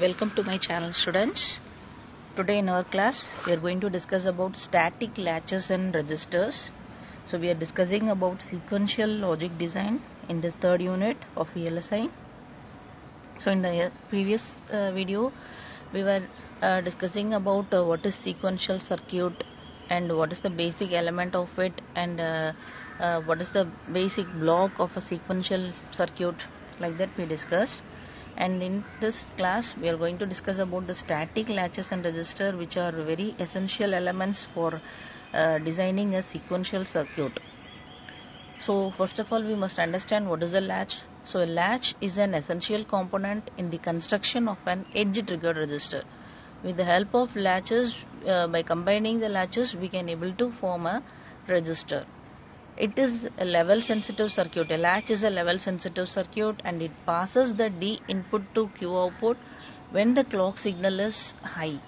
Welcome to my channel, students. Today in our class we are going to discuss about static latches and registers. So we are discussing about sequential logic design in this third unit of VLSI. So in the previous video we were discussing about what is sequential circuit and what is the basic element of it, and what is the basic block of a sequential circuit, like that we discussed. And in this class we are going to discuss about the static latches and register, which are very essential elements for designing a sequential circuit. So first of all we must understand what is a latch. So a latch is an essential component in the construction of an edge triggered register. With the help of latches, by combining the latches we can able to form a register. It is a level sensitive circuit. A latch is a level sensitive circuit and it passes the D input to Q output when the clock signal is high.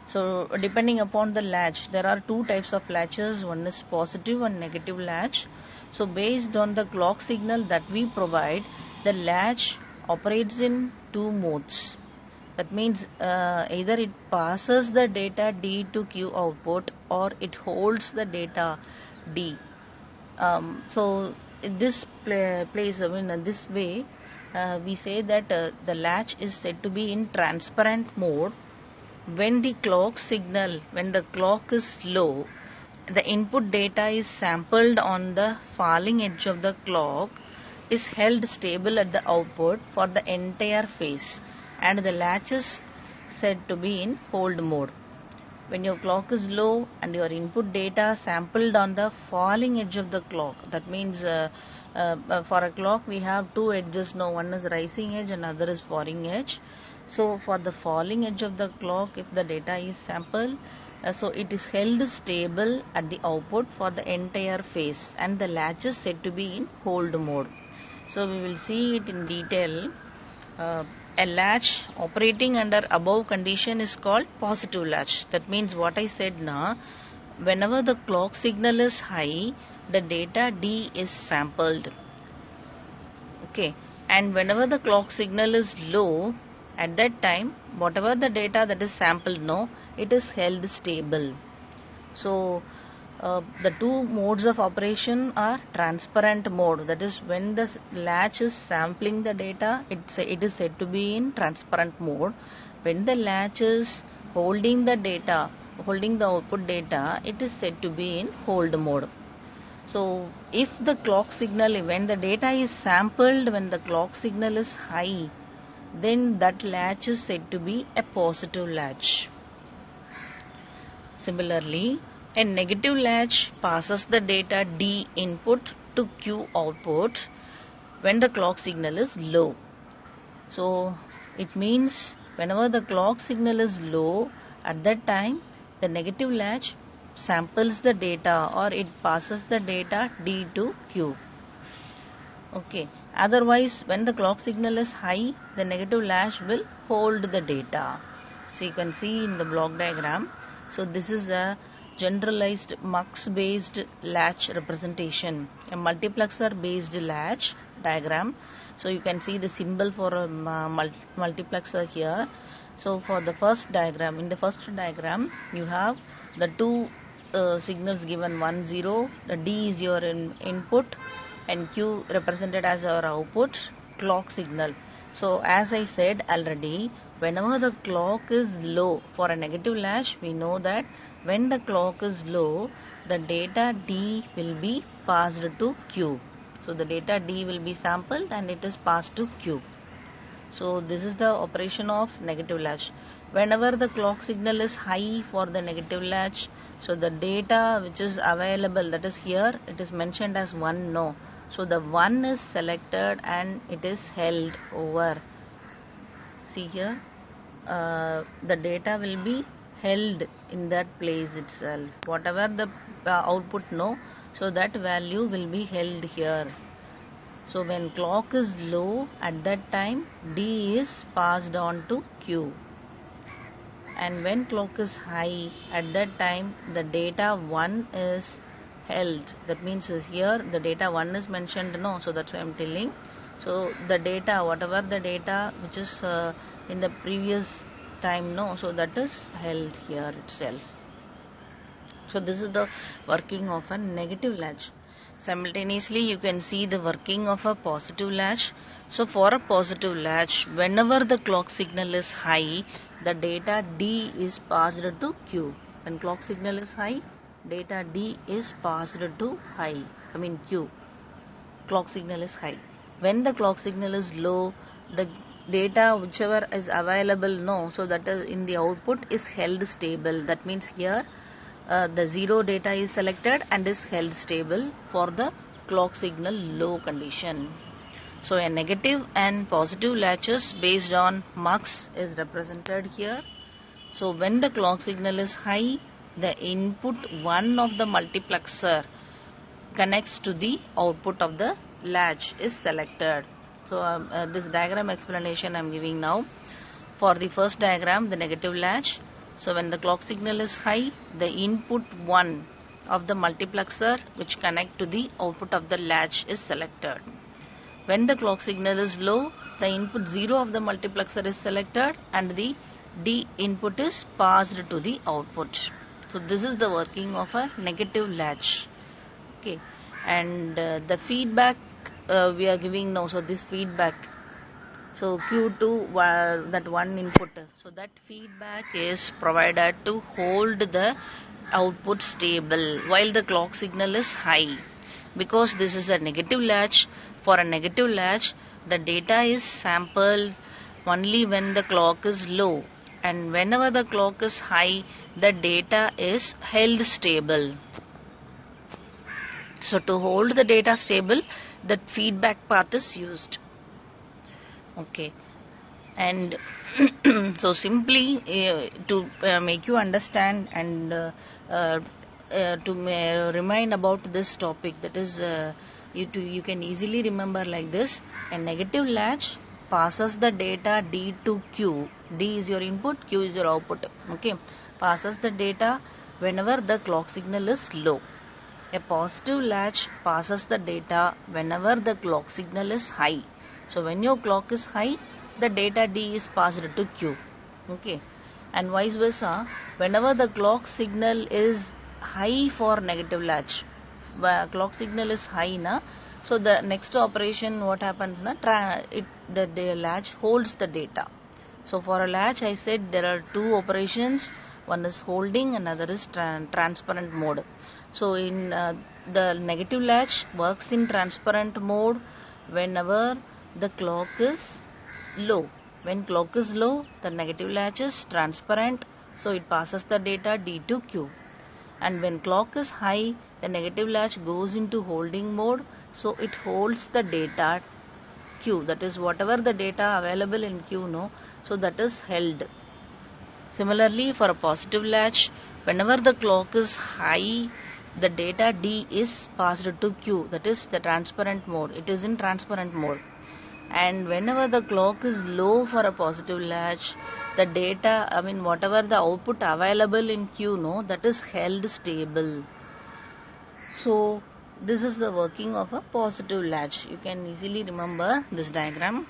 So depending upon the latch, there are two types of latches. One is positive and negative latch. So based on the clock signal that we provide, the latch operates in two modes. That means either it passes the data D to Q output or it holds the data D. So this plays, in this way we say that the latch is said to be in transparent mode when the clock is low. The input data is sampled on the falling edge of the clock, is held stable at the output for the entire phase, and the latch is said to be in hold mode. When your clock is low and your input data sampled on the falling edge of the clock, that means for a clock we have two edges now, one is rising edge and other is falling edge. So for the falling edge of the clock, if the data is sampled, so it is held stable at the output for the entire phase, and the latch is said to be in hold mode. So we will see it in detail. A latch operating under above condition is called positive latch. That means what I said now, whenever the clock signal is high, the data D is sampled. Okay, and whenever the clock signal is low, at that time whatever the data that is sampled now, it is held stable. So the two modes of operation are transparent mode, that is when the latch is sampling the data, it is said to be in transparent mode. When the latch is holding the output data, it is said to be in hold mode. So if the clock signal, when the data is sampled, when the clock signal is high, then that latch is said to be a positive latch. Similarly, a negative latch passes the data D input to Q output when the clock signal is low. So it means whenever the clock signal is low, at that time the negative latch samples the data, or it passes the data D to Q. Okay. Otherwise, when the clock signal is high, the negative latch will hold the data. So you can see in the block diagram. So this is a generalized mux based latch representation, a multiplexer based latch diagram. So you can see the symbol for a multiplexer here. So for the first diagram, in the first diagram you have the two signals given, 1 0, the D is your input and Q represented as our output clock signal. So as I said already, whenever the clock is low, for a negative latch we know that when the clock is low, the data D will be passed to Q. So the data D will be sampled and it is passed to Q. So this is the operation of negative latch. Whenever the clock signal is high for the negative latch, so the data which is available, that is here it is mentioned as 1 no. So the 1 is selected and it is held over. See here, the data will be held in that place itself. Whatever the output no, so that value will be held here. So when clock is low, at that time D is passed on to Q. And when clock is high, at that time the data 1 is held. That means here the data 1 is mentioned, no, so that's why I am telling. So the data, whatever the data which is in the previous time, no, so that is held here itself. So this is the working of a negative latch. Simultaneously you can see the working of a positive latch. So for a positive latch, whenever the clock signal is high, the data D is passed to Q. When clock signal is high, data D is passed to Q. Clock signal is high. When the clock signal is low, the data whichever is available, no, so that is in the output is held stable. That means here the 0 data is selected and is held stable for the clock signal low condition. So a negative and positive latches based on mux is represented here. So when the clock signal is high, the input 1 of the multiplexer connects to the output of the latch is selected. So this diagram explanation I am giving now. For the first diagram, the negative latch. So when the clock signal is high, the input 1 of the multiplexer which connect to the output of the latch is selected. When the clock signal is low, the input 0 of the multiplexer is selected and the D input is passed to the output. So this is the working of a negative latch. Okay, and the feedback we are giving now. So this feedback, so Q2 that one input, so that feedback is provided to hold the output stable while the clock signal is high. Because this is a negative latch, for a negative latch the data is sampled only when the clock is low, and whenever the clock is high the data is held stable. So to hold the data stable, that feedback path is used. Okay, and so simply to make you understand and to remind about this topic, that is you can easily remember like this. A negative latch passes the data D to Q. D is your input, Q is your output. Okay, passes the data whenever the clock signal is low. A positive latch passes the data whenever the clock signal is high. So when your clock is high, the data D is passed to Q. Okay, and vice versa, whenever the clock signal is high for negative latch, clock signal is high na, so the next operation what happens na, the latch holds the data. So for a latch I said there are two operations, one is holding, another is transparent mode. So in the negative latch works in transparent mode whenever the clock is low. When clock is low, the negative latch is transparent, so it passes the data D to Q. And when clock is high, the negative latch goes into holding mode, so it holds the data Q, that is whatever the data available in Q, no, so that is held. Similarly, for a positive latch, whenever the clock is high, the data D is passed to Q, that is the transparent mode. It is in transparent mode. And whenever the clock is low for a positive latch, the data, whatever the output available in Q, no, that is held stable. So this is the working of a positive latch. You can easily remember this diagram.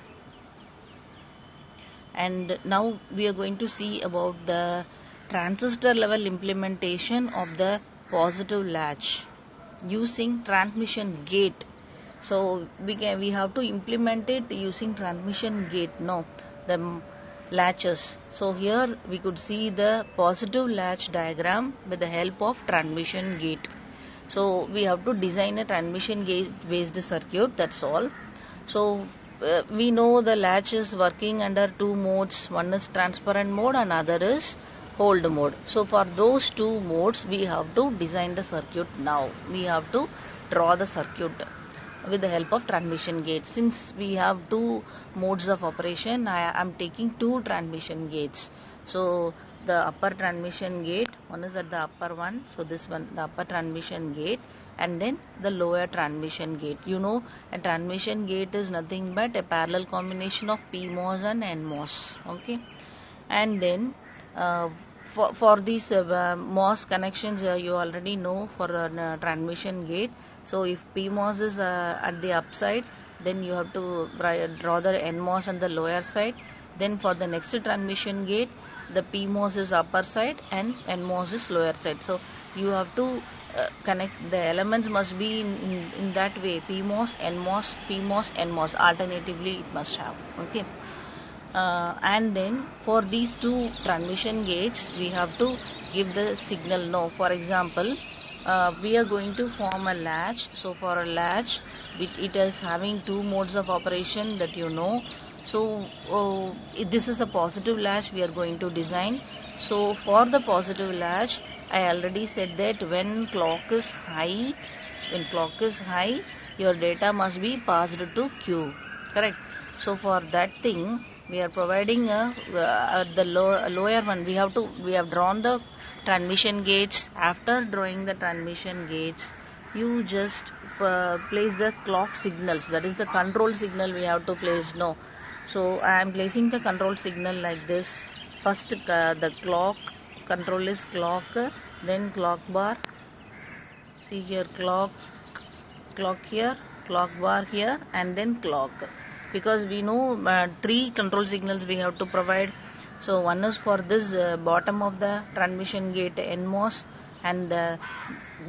And now we are going to see about the transistor level implementation of the positive latch using transmission gate. So we have to implement it using transmission gate, no, the latches. So here we could see the positive latch diagram with the help of transmission gate. So we have to design a transmission gate based circuit, that's all. So we know the latch is working under two modes, one is transparent mode and other is hold mode. So for those two modes we have to design the circuit now. We have to draw the circuit with the help of transmission gate. Since we have two modes of operation, I am taking two transmission gates. So the upper transmission gate, one is at the upper one, so this one, the upper transmission gate, and then the lower transmission gate. You know, a transmission gate is nothing but a parallel combination of PMOS and NMOS. Okay, and then for these MOS connections, you already know for a transmission gate. So if PMOS is at the upside, then you have to draw the NMOS on the lower side. Then for the next transmission gate, the PMOS is upper side and NMOS is lower side. So you have to connect the elements must be in that way: PMOS, NMOS, PMOS, NMOS. Alternatively, it must have. Okay. And then for these two transmission gates, we have to give the signal no. For example, we are going to form a latch. So for a latch, it is having two modes of operation that you know. So this is a positive latch we are going to design. So for the positive latch, I already said that when clock is high, your data must be passed to Q. Correct. So for that thing, we are providing the lower one. We have drawn the transmission gates. After drawing the transmission gates, you just place the clock signals. That is the control signal we have to place. No. So I am placing the control signal like this. First the clock control is clock, then clock bar. See here, clock here, clock bar here, and then clock. Because we know three control signals we have to provide. So one is for this bottom of the transmission gate NMOS, and the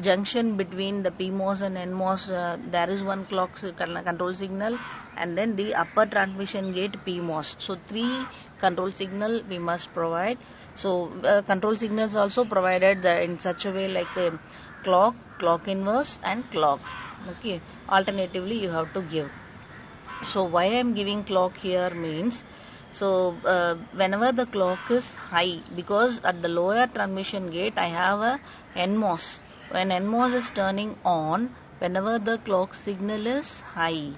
junction between the PMOS and NMOS, there is one clock control signal, and then the upper transmission gate PMOS. So three control signal we must provide. So control signals also provided in such a way like clock, clock inverse, and clock. Okay, alternatively you have to give. So why I am giving clock here means, so whenever the clock is high, because at the lower transmission gate I have a NMOS. When NMOS is turning on, whenever the clock signal is high,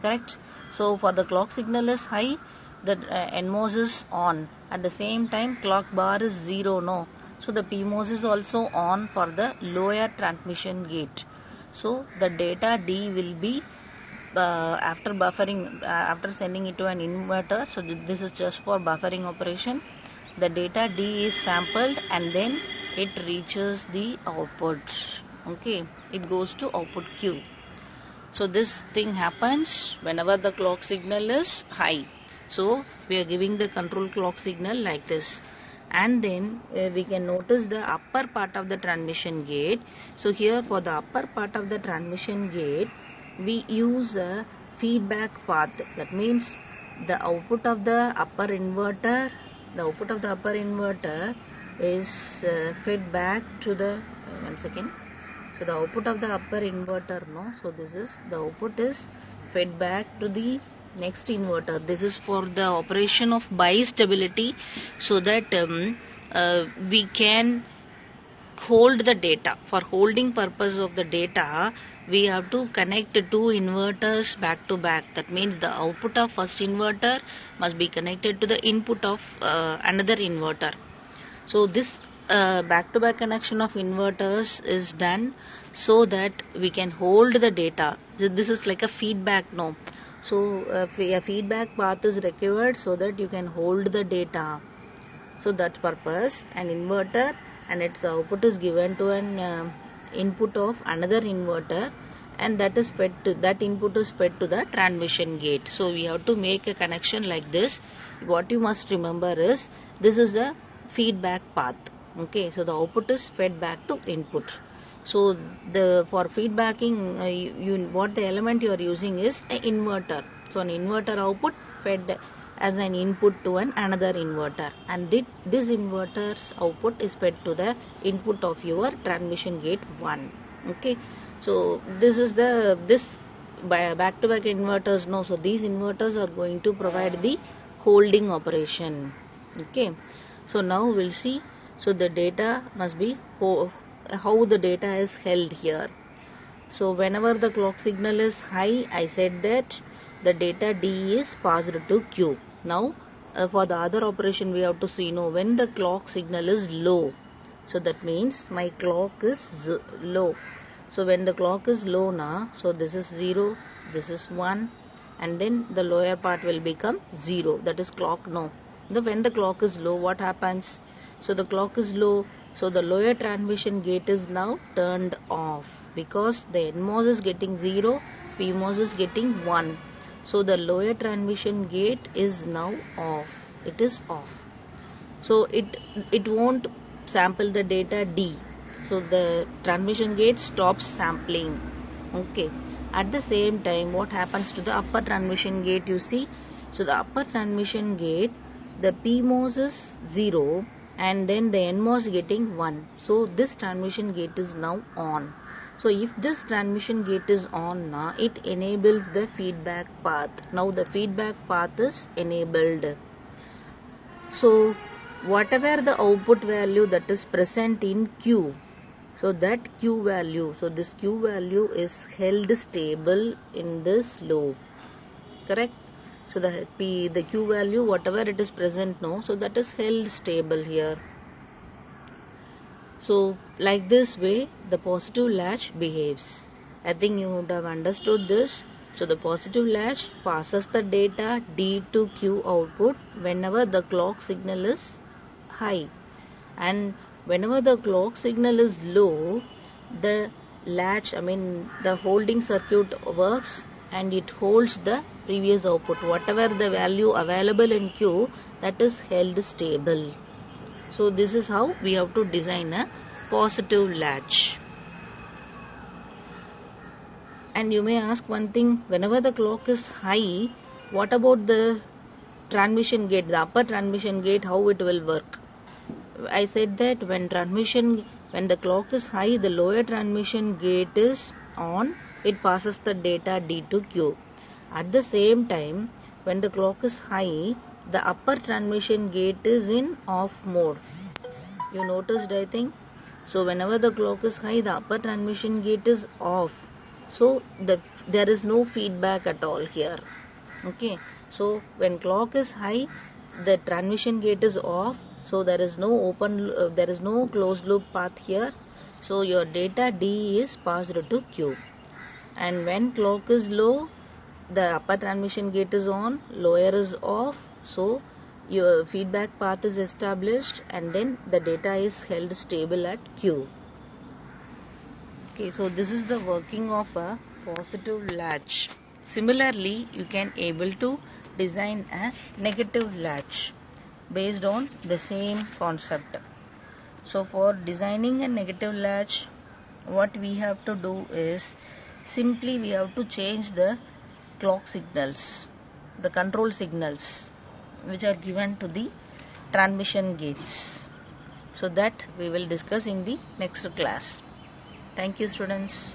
correct? So for the clock signal is high, the NMOS is on. At the same time, clock bar is 0, no. So the PMOS is also on for the lower transmission gate. So the data D will be after buffering, after sending it to an inverter. So this is just for buffering operation. The data D is sampled and then it reaches the output. Okay, it goes to output Q. So this thing happens whenever the clock signal is high. So we are giving the control clock signal like this. And then we can notice the upper part of the transmission gate. So here for the upper part of the transmission gate, we use a feedback path. That means the output of the upper inverter, is fed back to the one second. So the output of the upper inverter, no. So this is the output is fed back to the next inverter. This is for the operation of bistability, so that we can hold the data. For holding purpose of the data, we have to connect two inverters back to back. That means the output of first inverter must be connected to the input of another inverter. So this back to back connection of inverters is done so that we can hold the data. This is like a feedback, no. So a feedback path is required so that you can hold the data. So that purpose, an inverter and its output is given to an input of another inverter, and that input is fed to the transmission gate. So we have to make a connection like this. What you must remember is, this is a feedback path. Okay, so the output is fed back to input. So for feedbacking, what the element you are using is an inverter. So an inverter output fed as an input to another inverter, and this inverter's output is fed to the input of your transmission gate 1. Okay, so this is this back to back inverters, no. So these inverters are going to provide the holding operation. Okay, so now we'll see. So the data must be how the data is held here. So whenever the clock signal is high, I said that the data D is passed to Q. Now for the other operation we have to see, when the clock signal is low. So that means my clock is low. So when the clock is low now, so this is 0, this is 1, and then the lower part will become 0. That is clock no. When the clock is low, what happens? So the clock is low. So the lower transmission gate is now turned off, because the NMOS is getting 0, PMOS is getting 1. So the lower transmission gate is now off. it is off. So it won't sample the data D. So the transmission gate stops sampling. Okay. At the same time, what happens to the upper transmission gate, you see? So the upper transmission gate, the PMOS is 0 and then the NMOS getting 1. So this transmission gate is now on. So if this transmission gate is on now, it enables the feedback path. Now the feedback path is enabled. So whatever the output value that is present in Q, so that Q value, so this Q value is held stable in this loop, correct? So the Q value, whatever it is present now, so that is held stable here. So like this way the positive latch behaves. I think you would have understood this. So the positive latch passes the data D to Q output whenever the clock signal is high, and whenever the clock signal is low, the latch, the holding circuit works and it holds the previous output. Whatever the value available in Q, that is held stable. So this is how we have to design a positive latch. And you may ask one thing, whenever the clock is high, what about the transmission gate, the upper transmission gate, how it will work? I said that when the clock is high, the lower transmission gate is on, it passes the data D to Q. At the same time, when the clock is high, the upper transmission gate is in off mode. You noticed, I think. So whenever the clock is high, the upper transmission gate is off. So there is no feedback at all here. Okay. So when clock is high, the transmission gate is off. So there is no closed loop path here. So your data D is passed to Q. And when clock is low, the upper transmission gate is on, lower is off. So your feedback path is established and then the data is held stable at Q. Okay, so this is the working of a positive latch. Similarly, you can able to design a negative latch based on the same concept. So for designing a negative latch, what we have to do is simply we have to change the clock signals, the control signals which are given to the transmission gates. So that we will discuss in the next class. Thank you, students.